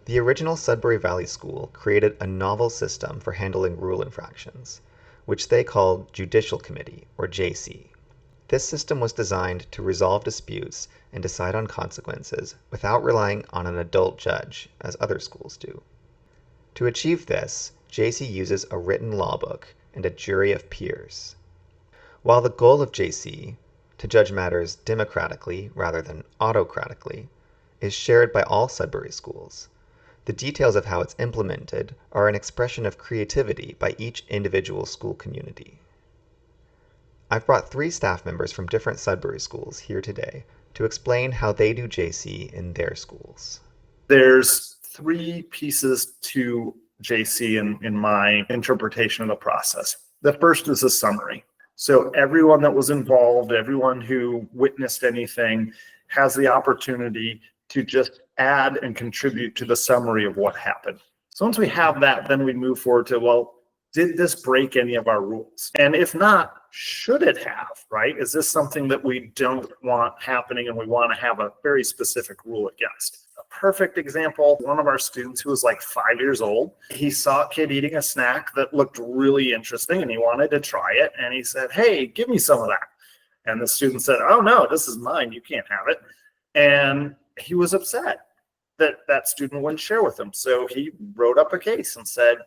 The original Sudbury Valley School created a novel system for handling rule infractions, which they called Judicial Committee, or JC. This system was designed to resolve disputes and decide on consequences without relying on an adult judge, as other schools do. To achieve this, JC uses a written law book and a jury of peers. While the goal of JC, to judge matters democratically rather than autocratically, is shared by all Sudbury schools, the details of how it's implemented are an expression of creativity by each individual school community. I've brought 3 staff members from different Sudbury schools here today to explain how they do JC in their schools. There's 3 pieces to JC in my interpretation of the process. The first is a summary. So everyone that was involved, everyone who witnessed anything has the opportunity to just add and contribute to the summary of what happened. So once we have that, then we move forward to, well, did this break any of our rules? And if not, should it have, right? Is this something that we don't want happening and we want to have a very specific rule against? A perfect example, one of our students who was like 5 years old, he saw a kid eating a snack that looked really interesting and he wanted to try it. And he said, "Hey, give me some of that." And the student said, "Oh no, this is mine, you can't have it." And he was upset that that student wouldn't share with him. So he wrote up a case and said,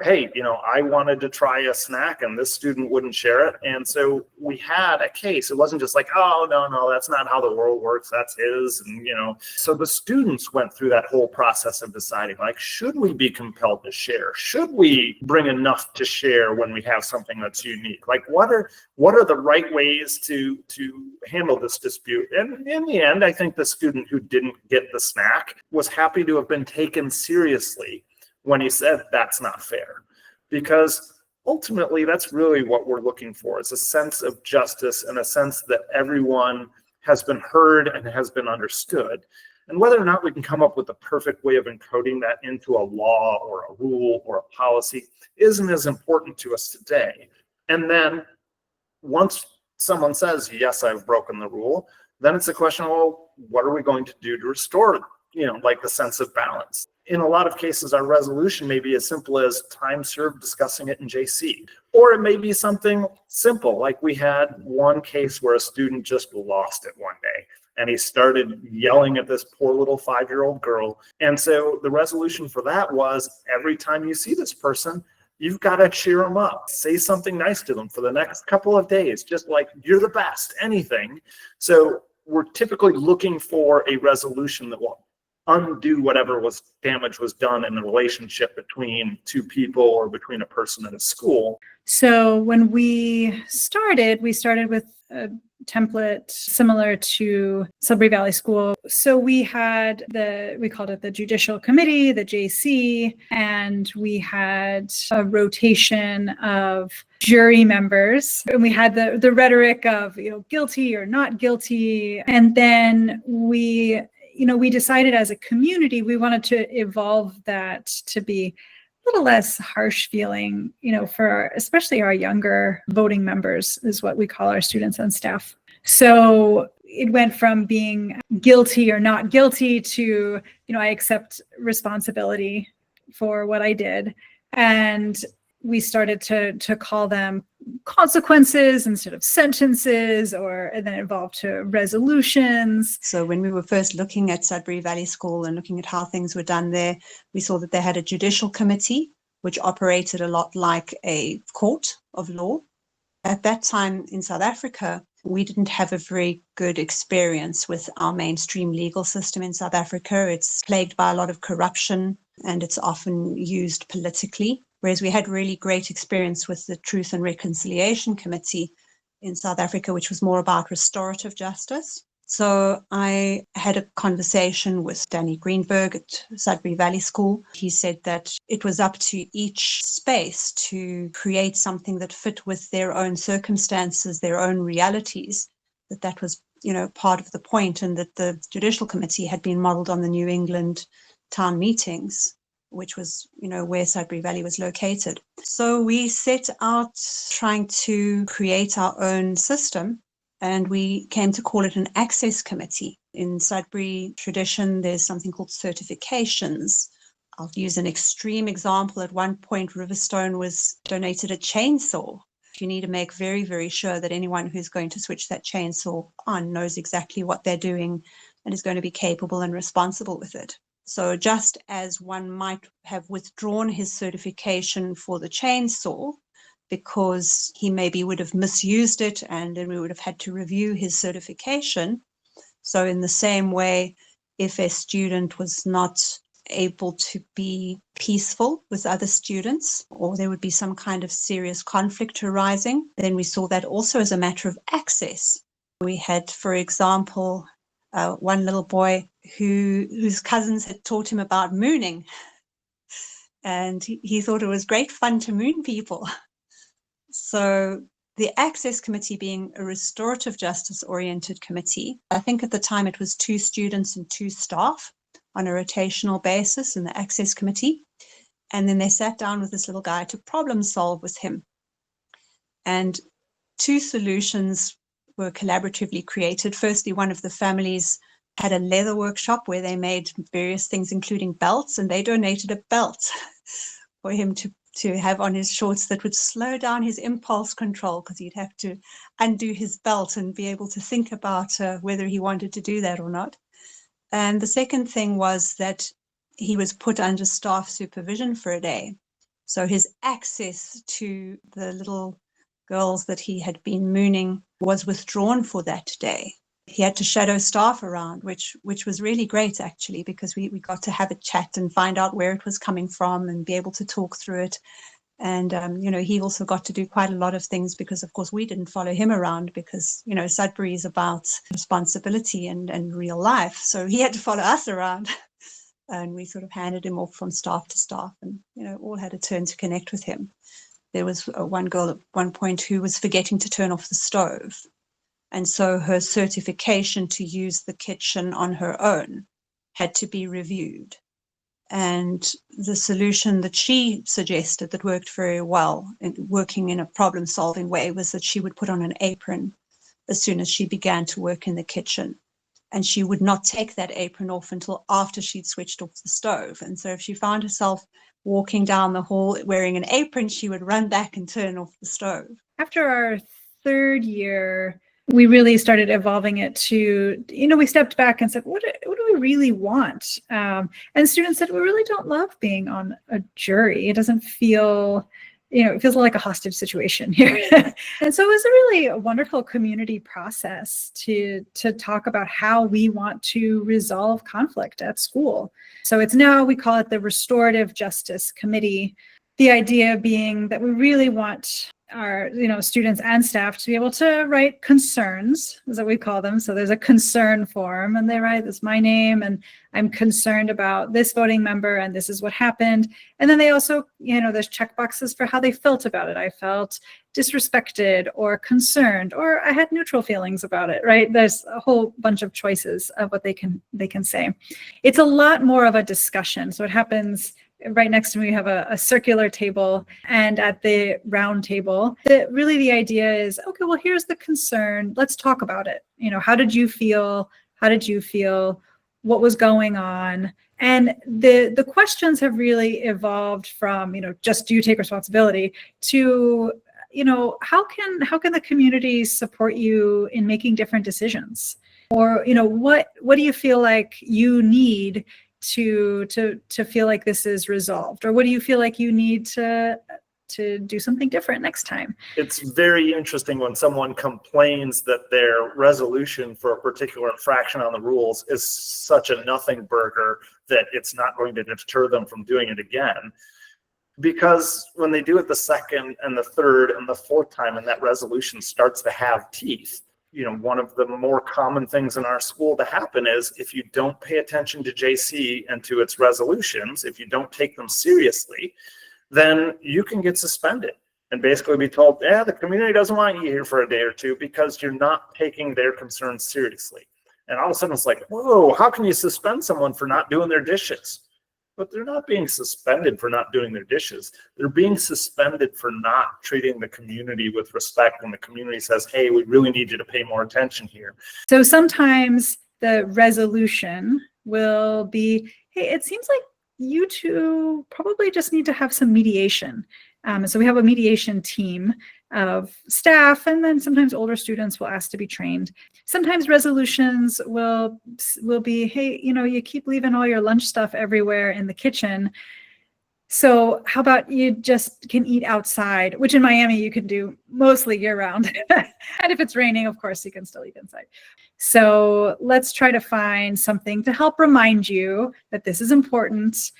"Hey, I wanted to try a snack and this student wouldn't share it." And so we had a case. It wasn't just like, "Oh, no, that's not how the world works. That's his." And, so the students went through that whole process of deciding, like, should we be compelled to share? Should we bring enough to share when we have something that's unique? Like, what are the right ways to handle this dispute? And in the end, I think the student who didn't get the snack was happy to have been taken seriously when he said that's not fair, because ultimately that's really what we're looking for. It's a sense of justice and a sense that everyone has been heard and has been understood. And whether or not we can come up with the perfect way of encoding that into a law or a rule or a policy isn't as important to us today. And then once someone says, "Yes, I've broken the rule," then it's a question, well, what are we going to do to restore, like the sense of balance? In a lot of cases, our resolution may be as simple as time served discussing it in JC. Or it may be something simple, like we had one case where a student just lost it one day. And he started yelling at this poor little 5-year-old girl. And so the resolution for that was, every time you see this person, you've got to cheer them up. Say something nice to them for the next couple of days, just like, "You're the best," anything. So we're typically looking for a resolution that will undo whatever damage was done in the relationship between 2 people or between a person and a school. So when we started with a template similar to Sudbury Valley School. So we had we called it the Judicial Committee, the JC, and we had a rotation of jury members. And we had the rhetoric of, guilty or not guilty. And then we decided as a community, we wanted to evolve that to be a little less harsh feeling, for especially our younger voting members, is what we call our students and staff. So it went from being guilty or not guilty to, I accept responsibility for what I did. And we started to call them consequences instead of sentences, and then evolved to resolutions. So when we were first looking at Sudbury Valley School and looking at how things were done there, we saw that they had a judicial committee, which operated a lot like a court of law. At that time in South Africa, we didn't have a very good experience with our mainstream legal system in South Africa. It's plagued by a lot of corruption and it's often used politically. Whereas we had really great experience with the Truth and Reconciliation Committee in South Africa, which was more about restorative justice. So I had a conversation with Danny Greenberg at Sudbury Valley School. He said that it was up to each space to create something that fit with their own circumstances, their own realities, that was, part of the point, and that the Judicial Committee had been modeled on the New England town meetings, which was, where Sudbury Valley was located. So we set out trying to create our own system, and we came to call it an access committee. In Sudbury tradition, there's something called certifications, I'll use an extreme example. At one point, Riverstone was donated a chainsaw. You need to make very, very sure that anyone who's going to switch that chainsaw on knows exactly what they're doing and is going to be capable and responsible with it. So just as one might have withdrawn his certification for the chainsaw because he maybe would have misused it and then we would have had to review his certification. So in the same way, if a student was not able to be peaceful with other students, or there would be some kind of serious conflict arising, then we saw that also as a matter of access. We had, for example, one little boy whose cousins had taught him about mooning, and he thought it was great fun to moon people. So the Access Committee being a restorative justice oriented committee, I think at the time it was 2 students and 2 staff on a rotational basis in the Access Committee. And then they sat down with this little guy to problem solve with him. And 2 solutions were collaboratively created. Firstly, one of the families had a leather workshop where they made various things, including belts, and they donated a belt for him to have on his shorts that would slow down his impulse control, because he'd have to undo his belt and be able to think about whether he wanted to do that or not. And the second thing was that he was put under staff supervision for a day. So his access to the little girls that he had been mooning was withdrawn for that day. He had to shadow staff around, which was really great, actually, because we got to have a chat and find out where it was coming from and be able to talk through it. And, he also got to do quite a lot of things because, of course, we didn't follow him around because, Sudbury is about responsibility and real life. So he had to follow us around. And we sort of handed him off from staff to staff and, all had a turn to connect with him. There was one girl at one point who was forgetting to turn off the stove. And so her certification to use the kitchen on her own had to be reviewed. And the solution that she suggested that worked very well, working in a problem-solving way, was that she would put on an apron as soon as she began to work in the kitchen. And she would not take that apron off until after she'd switched off the stove. And so if she found herself walking down the hall wearing an apron, she would run back and turn off the stove. After our 3rd year, we really started evolving it to, we stepped back and said, what do we really want? And students said, we really don't love being on a jury. It doesn't feel, it feels like a hostage situation here. And so it was a really wonderful community process to talk about how we want to resolve conflict at school. So it's now, we call it the Restorative Justice Committee. The idea being that we really want our students and staff to be able to write concerns, is what we call them. So there's a concern form and they write, this is my name and I'm concerned about this voting member and this is what happened. And then they also, there's check boxes for how they felt about it. I felt disrespected or concerned, or I had neutral feelings about it, right? There's a whole bunch of choices of what they can say. It's a lot more of a discussion. So it happens right next to me. We have a circular table, and at the round table, really the idea is, okay, well, here's the concern. Let's talk about it. How did you feel? How did you feel? What was going on? And the questions have really evolved from, just do you take responsibility to, how can the community support you in making different decisions? Or, what do you feel like you need to feel like this is resolved? Or what do you feel like you need to do something different next time? It's very interesting when someone complains that their resolution for a particular infraction on the rules is such a nothing burger that it's not going to deter them from doing it again. Because when they do it the 2nd and the 3rd and the 4th time and that resolution starts to have teeth, one of the more common things in our school to happen is if you don't pay attention to JC and to its resolutions, if you don't take them seriously, then you can get suspended and basically be told, the community doesn't want you here for a day or 2 because you're not taking their concerns seriously. And all of a sudden it's like, whoa, how can you suspend someone for not doing their dishes? But they're not being suspended for not doing their dishes. They're being suspended for not treating the community with respect when the community says, hey, we really need you to pay more attention here. So sometimes the resolution will be, hey, it seems like you two probably just need to have some mediation. So we have a mediation team of staff, and then sometimes older students will ask to be trained. Sometimes resolutions will be, hey, you keep leaving all your lunch stuff everywhere in the kitchen. So how about you just can eat outside, which in Miami you can do mostly year round. And if it's raining, of course, you can still eat inside. So let's try to find something to help remind you that this is important.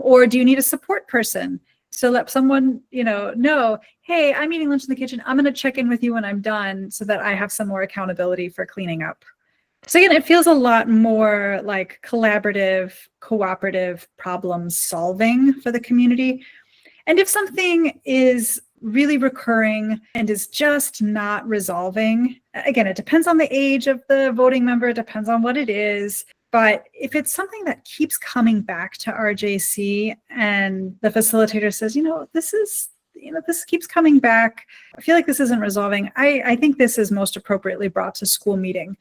Or do you need a support person? So let someone, know, hey, I'm eating lunch in the kitchen. I'm going to check in with you when I'm done so that I have some more accountability for cleaning up. So again, it feels a lot more like collaborative, cooperative problem solving for the community. And if something is really recurring and is just not resolving, again, it depends on the age of the voting member, it depends on what it is. But if it's something that keeps coming back to RJC and the facilitator says, this keeps coming back, I feel like this isn't resolving, I think this is most appropriately brought to school meeting.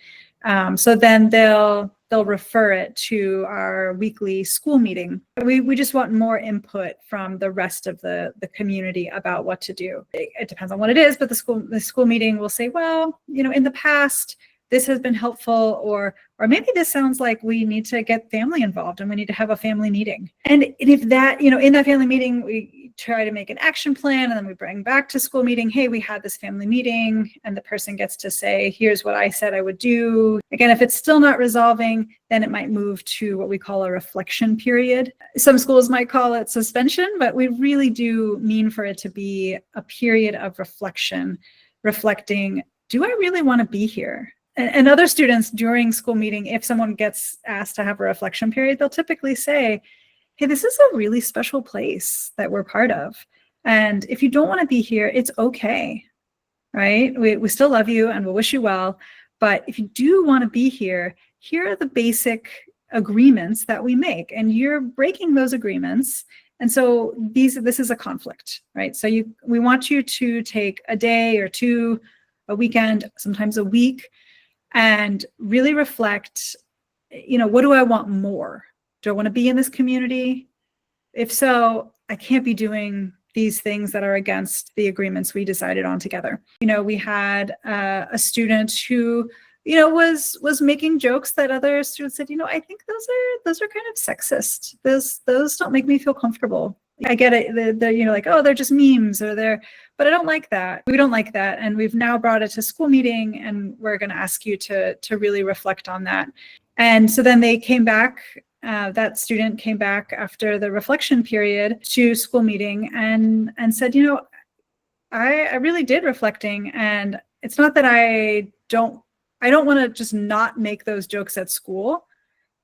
So then they'll refer it to our weekly school meeting. We just want more input from the rest of the community about what to do. It depends on what it is, but the school meeting will say, well, in the past, this has been helpful, or maybe this sounds like we need to get family involved and we need to have a family meeting. And if that, in that family meeting, we try to make an action plan, and then we bring back to school meeting, hey, we had this family meeting, and the person gets to say, here's what I said I would do. Again, if it's still not resolving, then it might move to what we call a reflection period. Some schools might call it suspension, but we really do mean for it to be a period of reflection, reflecting, do I really want to be here? And other students during school meeting, if someone gets asked to have a reflection period, they'll typically say, hey, this is a really special place that we're part of. And if you don't want to be here, it's okay, right? We still love you and we'll wish you well. But if you do want to be here, here are the basic agreements that we make. And you're breaking those agreements. And so this is a conflict, right? So we want you to take a day or two, a weekend, sometimes a week, and really reflect, what do I want more? Do I want to be in this community? If so, I can't be doing these things that are against the agreements we decided on together. We had a student who, was making jokes that other students said, I think those are kind of sexist. Those don't make me feel comfortable. I get it. They're like, oh, they're just memes, but I don't like that. We don't like that. And we've now brought it to school meeting, and we're going to ask you to really reflect on that. And so then they came back, that student came back after the reflection period to school meeting and said, I really did reflecting. And it's not that I don't want to just not make those jokes at school.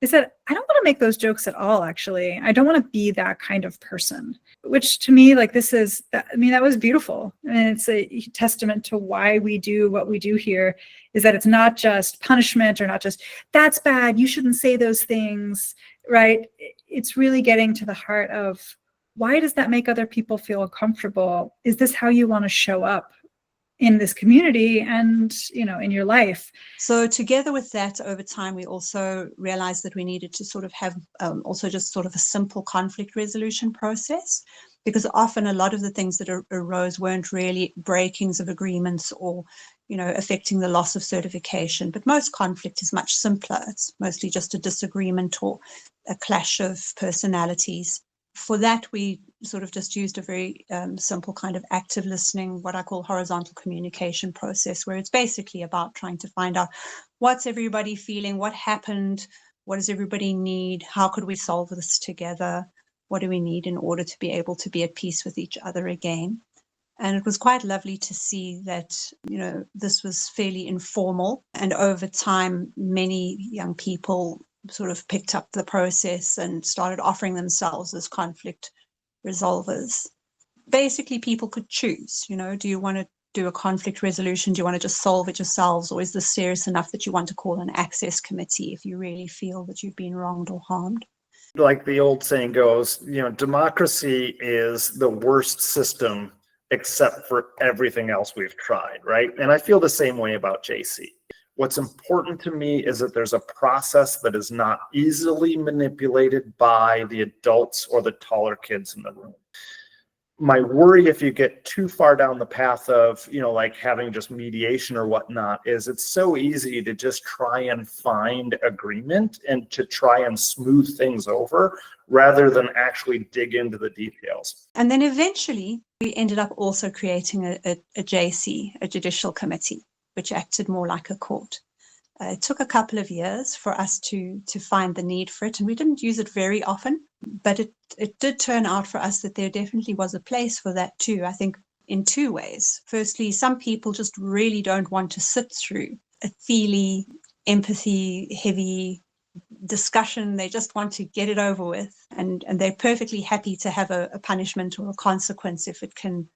They said, I don't want to make those jokes at all, actually. I don't want to be that kind of person, which to me, that was beautiful. And it's a testament to why we do what we do here, is that it's not just punishment or not just, that's bad, you shouldn't say those things, right? It's really getting to the heart of, why does that make other people feel uncomfortable? Is this how you want to show up in this community and, in your life? So together with that, over time, we also realized that we needed to sort of have also just sort of a simple conflict resolution process, because often a lot of the things that arose weren't really breakings of agreements or, affecting the loss of certification. But most conflict is much simpler. It's mostly just a disagreement or a clash of personalities. For that, we sort of just used a very simple kind of active listening, what I call horizontal communication process, where it's basically about trying to find out what's everybody feeling, what happened, what does everybody need, how could we solve this together, what do we need in order to be able to be at peace with each other again. And it was quite lovely to see that, this was fairly informal. And over time, many young people sort of picked up the process and started offering themselves as conflict resolvers. Basically, people could choose, do you want to do a conflict resolution? Do you want to just solve it yourselves? Or is this serious enough that you want to call an access committee if you really feel that you've been wronged or harmed? Like the old saying goes, democracy is the worst system except for everything else we've tried, right? And I feel the same way about JC. What's important to me is that there's a process that is not easily manipulated by the adults or the taller kids in the room. My worry, if you get too far down the path of, like having just mediation or whatnot, is it's so easy to just try and find agreement and to try and smooth things over rather than actually dig into the details. And then eventually we ended up also creating a JC, a judicial committee, which acted more like a court. It took a couple of years for us to find the need for it, and we didn't use it very often, but it did turn out for us that there definitely was a place for that too, I think in two ways. Firstly, some people just really don't want to sit through a feely, empathy-heavy discussion. They just want to get it over with, and they're perfectly happy to have a punishment or a consequence if it can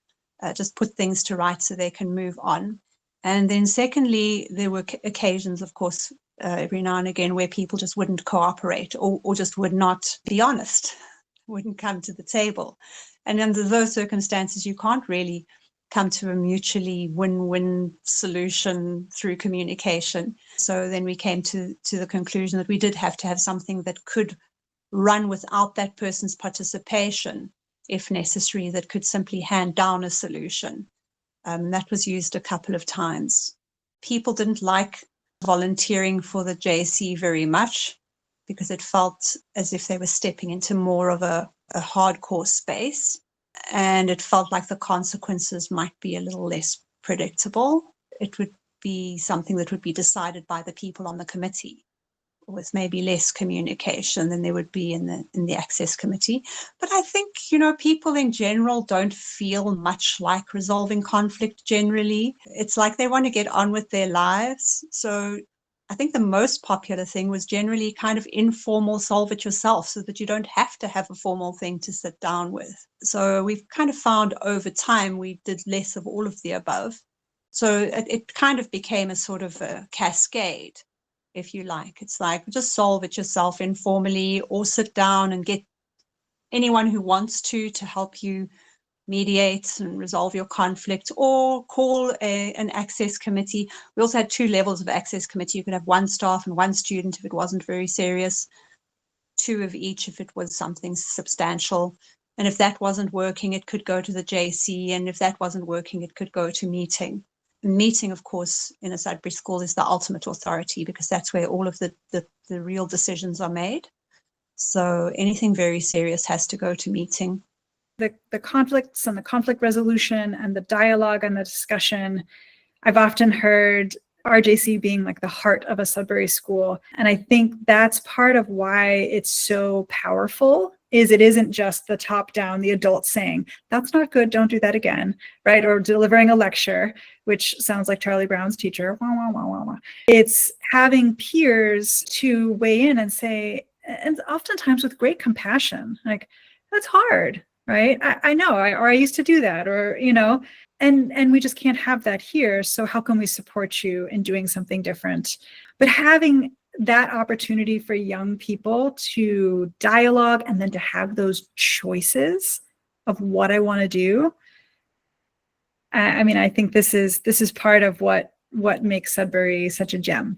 just put things to right so they can move on. And then secondly, there were occasions, of course, every now and again where people just wouldn't cooperate or just would not be honest, wouldn't come to the table. And under those circumstances, you can't really come to a mutually win-win solution through communication. So then we came to the conclusion that we did have to have something that could run without that person's participation, if necessary, that could simply hand down a solution. That was used a couple of times. People didn't like volunteering for the JC very much because it felt as if they were stepping into more of a hardcore space, and it felt like the consequences might be a little less predictable. It would be something that would be decided by the people on the committee, with maybe less communication than there would be in the access committee. But I think, people in general don't feel much like resolving conflict generally. It's like they want to get on with their lives. So I think the most popular thing was generally kind of informal solve it yourself, so that you don't have to have a formal thing to sit down with. So we've kind of found over time we did less of all of the above. So it kind of became a sort of a cascade, if you like. It's like just solve it yourself informally, or sit down and get anyone who wants to help you mediate and resolve your conflict, or call an access committee. We also had 2 levels of access committee. You could have 1 staff and 1 student if it wasn't very serious, 2 of each if it was something substantial. And if that wasn't working, it could go to the JC. And if that wasn't working, it could go to meeting. Meeting, of course, in a Sudbury school is the ultimate authority, because that's where all of the real decisions are made. So anything very serious has to go to meeting. The conflicts and the conflict resolution and the dialogue and the discussion, I've often heard RJC being like the heart of a Sudbury school. And I think that's part of why it's so powerful, is it isn't just the top down, the adults saying, that's not good, don't do that again, right? Or delivering a lecture, which sounds like Charlie Brown's teacher. Wah, wah, wah, wah, wah. It's having peers to weigh in and say, and oftentimes with great compassion, like, that's hard, right? I know, I used to do that, or, and we just can't have that here. So how can we support you in doing something different? But having that opportunity for young people to dialogue and then to have those choices of what I want to do. I mean, I think this is part of what makes Sudbury such a gem.